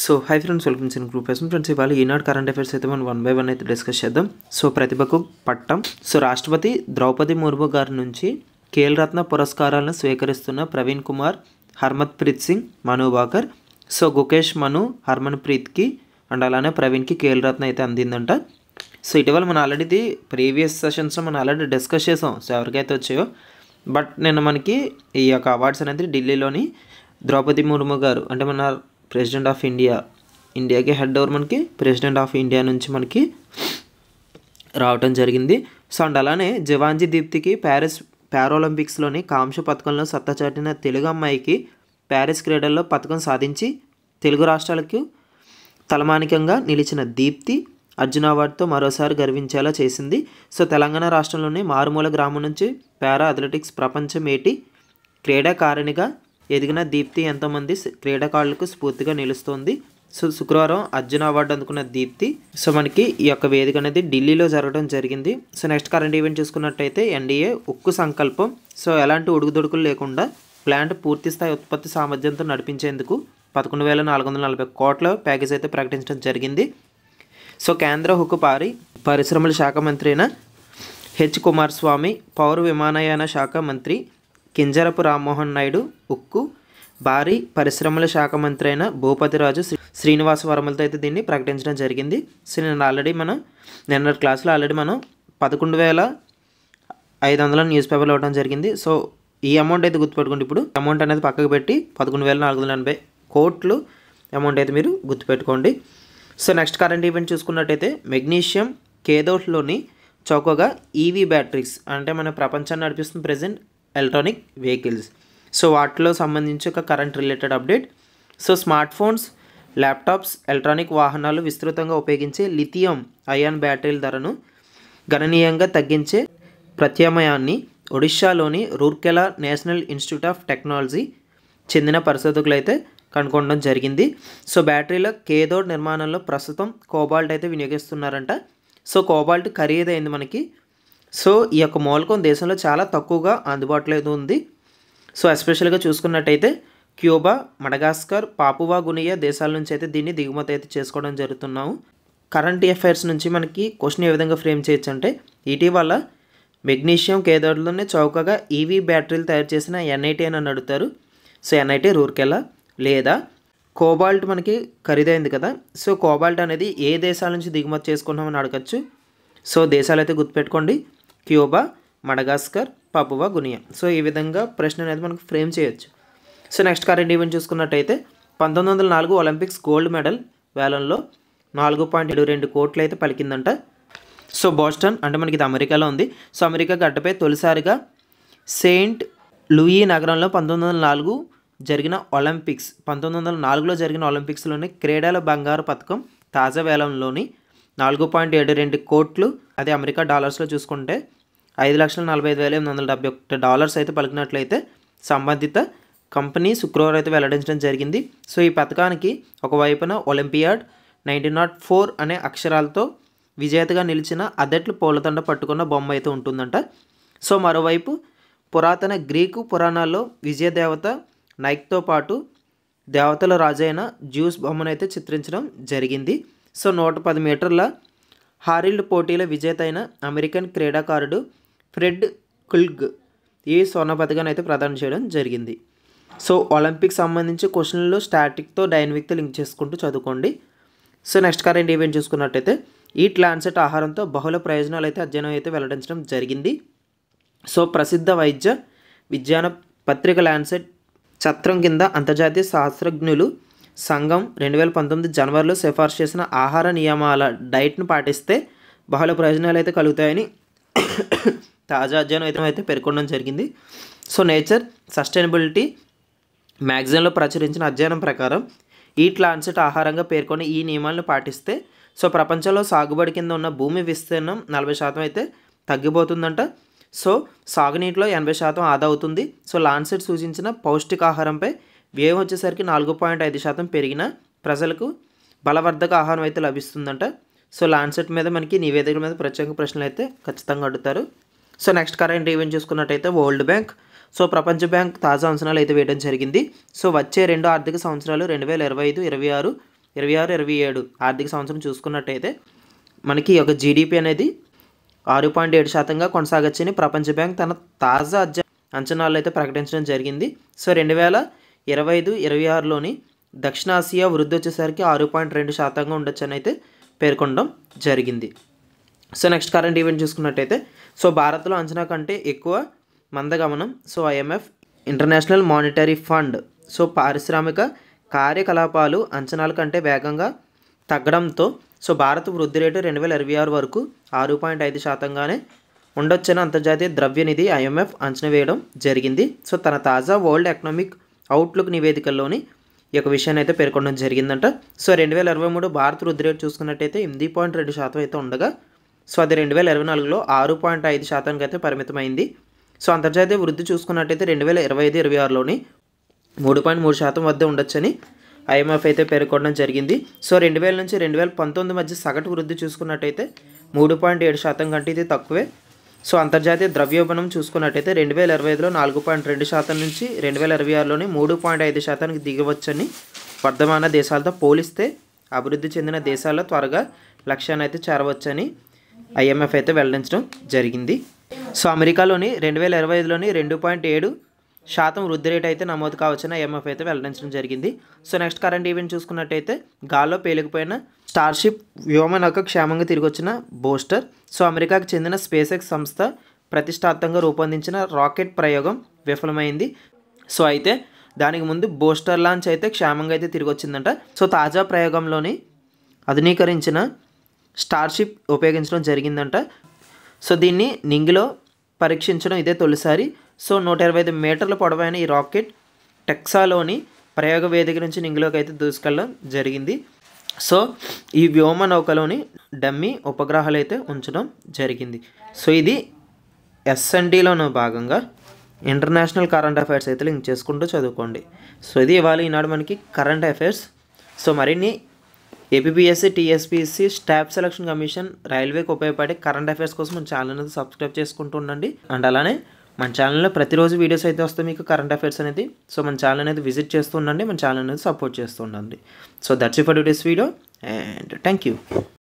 So hi friends, welcome to group S friends. ఇవాళ Eenadu current affairs అయితే మనం 1 by 1 అయితే డిస్కస్ చేద్దాం. సో ప్రతిభకు పట్టం. సో రాష్ట్రపతి ద్రౌపది ముర్ము గారి నుంచి ఖేల్ రత్న పురస్కారాలను స్వీకరిస్తున్న ప్రవీణ్ కుమార్, హర్మత్ ప్రీత్ సింగ్, మను భాకర్. సో గుకేష్, మను, హర్మన్ ప్రీత్కి అండ్ అలానే ప్రవీణ్కి ఖేల్ రత్న అయితే అందిందంట. సో ఇటీవల మనం ఆల్రెడీ ప్రీవియస్ సెషన్స్లో మనం ఆల్రెడీ డిస్కస్ చేసాం. సో ఎవరికైతే వచ్చాయో, బట్ నిన్న మనకి ఈ యొక్క అవార్డ్స్ అనేది ఢిల్లీలోని ద్రౌపది ముర్ము గారు, అంటే మన ప్రెసిడెంట్ ఆఫ్ ఇండియాకి హెడ్ ఓవర్ మనకి ప్రెసిడెంట్ ఆఫ్ ఇండియా నుంచి మనకి రావటం జరిగింది. సో అండ్ అలానే జవాన్జీ దీప్తికి ప్యారిస్ పారాలింపిక్స్లోని కాంస్య పథకంలో సత్తా చాటిన తెలుగు అమ్మాయికి ప్యారిస్ క్రీడల్లో పథకం సాధించి తెలుగు రాష్ట్రాలకు తలమానికంగా నిలిచిన దీప్తి అర్జున అవార్డుతో మరోసారి గర్వించేలా చేసింది. సో తెలంగాణ రాష్ట్రంలోని మారుమూల గ్రామం నుంచి పారా అథ్లెటిక్స్ ప్రపంచ మేటి క్రీడాకారిణిగా ఎదిగిన దీప్తి ఎంతోమంది క్రీడాకారులకు స్ఫూర్తిగా నిలుస్తోంది. సో శుక్రవారం అర్జున అవార్డు అందుకున్న దీప్తి సో మనకి ఈ యొక్క వేదిక అనేది ఢిల్లీలో జరగడం జరిగింది. సో నెక్స్ట్ కరెంట్ ఈవెంట్ చూసుకున్నట్టయితే ఎన్డీఏ ఉక్కు సంకల్పం. సో ఎలాంటి ఉడుకుదొడుకులు లేకుండా ప్లాంట్ పూర్తి స్థాయి ఉత్పత్తి సామర్థ్యంతో నడిపించేందుకు 11,440 కోట్ల ప్యాకేజ్ అయితే ప్రకటించడం జరిగింది. సో కేంద్ర ఉక్కు పరిశ్రమల శాఖ మంత్రి అయిన హెచ్ కుమారస్వామి, పౌర విమానయాన శాఖ మంత్రి కింజరపు రామ్మోహన్ నాయుడు, ఉక్కు భారీ పరిశ్రమల శాఖ మంత్రి అయిన భూపతిరాజు శ్రీనివాస వర్మలతో అయితే దీన్ని ప్రకటించడం జరిగింది. సో నిన్న క్లాస్లో ఆల్రెడీ మనం 11,500 న్యూస్ పేపర్లు ఇవ్వడం జరిగింది. సో ఈ అమౌంట్ అయితే గుర్తుపెట్టుకోండి. ఇప్పుడు అమౌంట్ అనేది పక్కకు పెట్టి 11,480 కోట్లు అమౌంట్ అయితే మీరు గుర్తుపెట్టుకోండి. సో నెక్స్ట్ కరెంట్ ఈవెంట్ చూసుకున్నట్టయితే మెగ్నీషియం కేథోడ్లోని చౌకగా ఈవీ బ్యాటరీస్, అంటే మన ప్రపంచాన్ని నడిపిస్తున్న ప్రజెంట్ ఎలక్ట్రానిక్ వెహికల్స్. సో వాటిలో సంబంధించి ఒక current related update. So smart phones, laptops, electronic వాహనాలు విస్తృతంగా ఉపయోగించే లిథియం అయాన్ బ్యాటరీల ధరను గణనీయంగా తగ్గించే ప్రత్యామ్నాయాన్ని ఒడిషాలోని Rourkela national institute of technology చెందిన పరిశోధకులు అయితే కనుగొనడం జరిగింది. సో బ్యాటరీల కేథోడ్ నిర్మాణంలో ప్రస్తుతం కోబాల్ట్ అయితే వినియోగిస్తున్నారంట. సో కోబాల్ట్ ఖరీదైంది మనకి. సో ఈ యొక్క మూలకం దేశంలో చాలా తక్కువగా అందుబాటులో ఉంది. సో ఎస్పెషల్గా చూసుకున్నట్టయితే క్యూబా, మడగాస్కర్, పాపువా గునియా దేశాల నుంచి అయితే దీన్ని దిగుమతి అయితే చేసుకోవడం జరుగుతున్నాము. కరెంట్ అఫైర్స్ నుంచి మనకి క్వశ్చన్ ఏ విధంగా ఫ్రేమ్ చేయొచ్చు అంటే, ఇటీవల మెగ్నీషియం కేథోడ్లోనే చౌకగా ఈవీ బ్యాటరీలు తయారు చేసిన ఎన్ఐటీ అని అడుగుతారు. సో ఎన్ఐటీ రూర్కెలా, లేదా కోబాల్ట్ మనకి ఖరీదైంది కదా. సో కోబాల్ట్ అనేది ఏ దేశాల నుంచి దిగుమతి చేసుకున్నామని అడగచ్చు. సో దేశాలు అయితే గుర్తుపెట్టుకోండి, క్యూబా, మడగాస్కర్, పాపువా గునియా. సో ఈ విధంగా ప్రశ్న అనేది మనకు ఫ్రేమ్ చేయొచ్చు. సో నెక్స్ట్ కరెంట్ ఈవెంట్ చూసుకున్నట్టయితే 1904 ఒలింపిక్స్ గోల్డ్ మెడల్ వేలంలో 4.72 కోట్లు అయితే పలికిందంట. సో బోస్టన్, అంటే మనకి ఇది అమెరికాలో ఉంది. సో అమెరికా గడ్డపై తొలిసారిగా సెయింట్ లూయి నగరంలో 1904లో జరిగిన ఒలింపిక్స్లోని క్రీడల బంగారు పథకం తాజా వేలంలోని 4.72 కోట్లు, అదే అమెరికా డాలర్స్లో చూసుకుంటే $5,45,871 అయితే పలికినట్లయితే సంబంధిత కంపెనీ శుక్రవారం అయితే వెల్లడించడం జరిగింది. సో ఈ పథకానికి ఒకవైపున ఒలింపియాడ్ 1904 అనే అక్షరాలతో విజేతగా నిలిచిన అథ్లెట్లు పూలదండ పట్టుకున్న బొమ్మ అయితే ఉంటుందంట. సో మరోవైపు పురాతన గ్రీకు పురాణాల్లో విజయదేవత నైక్తో పాటు దేవతల రాజైన జ్యూస్ బొమ్మను అయితే చిత్రించడం జరిగింది. సో 110 మీటర్ల హారిల్డ్ పోటీల విజేత అయిన అమెరికన్ క్రీడాకారుడు ఫ్రెడ్ కుల్గ్ ఈ స్వర్ణ పథకాన్ని అయితే ప్రదానం చేయడం జరిగింది. సో ఒలింపిక్స్ సంబంధించి క్వశ్చన్లు స్టాటిక్తో డైనమిక్తో లింక్ చేసుకుంటూ చదువుకోండి. సో నెక్స్ట్ కరెంట్ ఈవెంట్ చూసుకున్నట్టయితే ఈట్ లాన్సెట్ ఆహారంతో బహుళ ప్రయోజనాలు అయితే అధ్యయనం అయితే వెల్లడించడం జరిగింది. సో ప్రసిద్ధ వైద్య విజ్ఞాన పత్రిక లాన్సెట్ చట్రం కింద అంతర్జాతీయ శాస్త్రజ్ఞులు సంఘం 2019 జనవరిలో సిఫార్సు చేసిన ఆహార నియమాల డైట్ను పాటిస్తే బహుళ ప్రయోజనాలు అయితే కలుగుతాయని తాజా అధ్యయనం అయితే పేర్కొనడం జరిగింది. సో నేచర్ సస్టైనబిలిటీ మ్యాగజైన్లో ప్రచురించిన అధ్యయనం ప్రకారం ఈట్ లాన్సెట్ ఆహారంగా పేర్కొని ఈ నియమాలను పాటిస్తే సో ప్రపంచంలో సాగుబడి కింద ఉన్న భూమి విస్తీర్ణం 40% అయితే తగ్గిపోతుందంట. సో సాగునీటిలో 80% ఆదా అవుతుంది. సో లాన్సెట్ సూచించిన పౌష్టికాహారంపై వ్యయం వచ్చేసరికి 4.5% పెరిగిన ప్రజలకు బలవర్ధక ఆహారం అయితే లభిస్తుందంట. సో లాన్సెట్ మీద మనకి నివేదికల మీద ప్రత్యేక ప్రశ్నలు అయితే ఖచ్చితంగా అడుగుతారు. సో నెక్స్ట్ కరెంట్ ఈవెంట్ చూసుకున్నట్టయితే వరల్డ్ బ్యాంక్ సో ప్రపంచ బ్యాంక్ తాజా అంచనాలు అయితే వేయడం జరిగింది. సో వచ్చే 2 ఆర్థిక సంవత్సరాలు 2025, 26 26-27 ఆర్థిక సంవత్సరం చూసుకున్నట్టయితే మనకి ఒక జీడిపి అనేది 6.7%గా కొనసాగొచ్చని ప్రపంచ బ్యాంక్ తన తాజా అంచనాలు అయితే ప్రకటించడం జరిగింది. సో 2025-26లోని దక్షిణాసియా వృద్ధి వచ్చేసరికి 6.2%గా ఉండొచ్చని అయితే పేర్కొనడం జరిగింది. సో నెక్స్ట్ కరెంట్ ఈవెంట్ చూసుకున్నట్టయితే సో భారత్లో అంచనా కంటే ఎక్కువ మందగమనం. So IMF international monetary fund so పారిశ్రామిక కార్యకలాపాలు అంచనాల కంటే వేగంగా తగ్గడంతో సో భారత వృద్ధి రేటు 2026 వరకు 6.5%గానే ఉండొచ్చని అంతర్జాతీయ ద్రవ్య నిధి IMF అంచనా వేయడం జరిగింది. సో తన తాజా వరల్డ్ ఎకనామిక్ అవుట్లుక్ నివేదికల్లోని ఈ యొక్క విషయాన్ని అయితే పేర్కొనడం జరిగిందంట. సో 2023 భారత వృద్ధి రేటు చూసుకున్నట్టయితే 8.2% అయితే ఉండగా సో అది 2024లో 6.5%కి అయితే పరిమితమైంది. సో అంతర్జాతీయ వృద్ధి చూసుకున్నట్టయితే 2025-26లోని 3.3% వద్ద ఉండొచ్చని IMF అయితే పేర్కొనడం జరిగింది. సో 2000 నుంచి 2019 మధ్య సగటు వృద్ధి చూసుకున్నట్టయితే 3.7% కంటే ఇది తక్కువే. సో అంతర్జాతీయ ద్రవ్యోల్బణం చూసుకున్నట్టయితే 2025లో 4.2% నుంచి 2026లోని 3.5%కి దిగవచ్చని వర్ధమాన దేశాలతో పోలిస్తే అభివృద్ధి చెందిన దేశాల్లో త్వరగా లక్ష్యాన్ని అయితే చేరవచ్చని IMF అయితే వెల్లడించడం జరిగింది. సో అమెరికాలోని 2025లోని 2.7% వృద్ధి రేటు అయితే నమోదు కావచ్చని IMF అయితే వెల్లడించడం జరిగింది. సో నెక్స్ట్ కరెంట్ ఈవెంట్ చూసుకున్నట్టయితే గాల్లో పేలికపోయిన స్టార్షిప్ వ్యోమనౌక క్షేమంగా తిరిగి వచ్చిన బూస్టర్. సో అమెరికాకు చెందిన SpaceX సంస్థ ప్రతిష్టాత్మకంగా రూపొందించిన రాకెట్ ప్రయోగం విఫలమైంది. సో అయితే దానికి ముందు బూస్టర్ లాంచ్ అయితే క్షేమంగా అయితే తిరిగి వచ్చిందంట. సో తాజా ప్రయోగంలోని ఆధునీకరించిన స్టార్షిప్ ఉపయోగించడం జరిగిందంట. సో దీన్ని నింగిలో పరీక్షించడం ఇదే తొలిసారి. సో 125 మీటర్ల పొడవైన ఈ రాకెట్ టెక్సాలోని ప్రయోగ వేదిక నుంచి నింగిలోకి అయితే దూసుకెళ్ళడం జరిగింది. సో ఈ వ్యోమ నౌకలోని డమ్మీ ఉపగ్రహాలు అయితే ఉంచడం జరిగింది. సో ఇది SNDలోనూ భాగంగా ఇంటర్నేషనల్ కరెంట్ అఫైర్స్ అయితే లింక్ చేసుకుంటూ చదువుకోండి. సో ఇది ఇవాళ ఈనాడు మనకి కరెంట్ అఫైర్స్. సో మరిన్ని APPSC, TSPSC, staff selection commission, రైల్వేకి ఉపయోగపడే కరెంట్ అఫైర్స్ కోసం మన ఛానల్ అనేది సబ్స్క్రైబ్ చేసుకుంటూ ఉండండి. అండ్ అలానే మన ఛానల్లో ప్రతిరోజు వీడియోస్ అయితే వస్తాయి మీకు కరెంట్ అఫైర్స్ అనేది. సో మన ఛానల్ అనేది విజిట్ చేస్తూ ఉండండి, మన ఛానల్ అనేది సపోర్ట్ చేస్తూ ఉండండి. So that's it for today's video and thank you.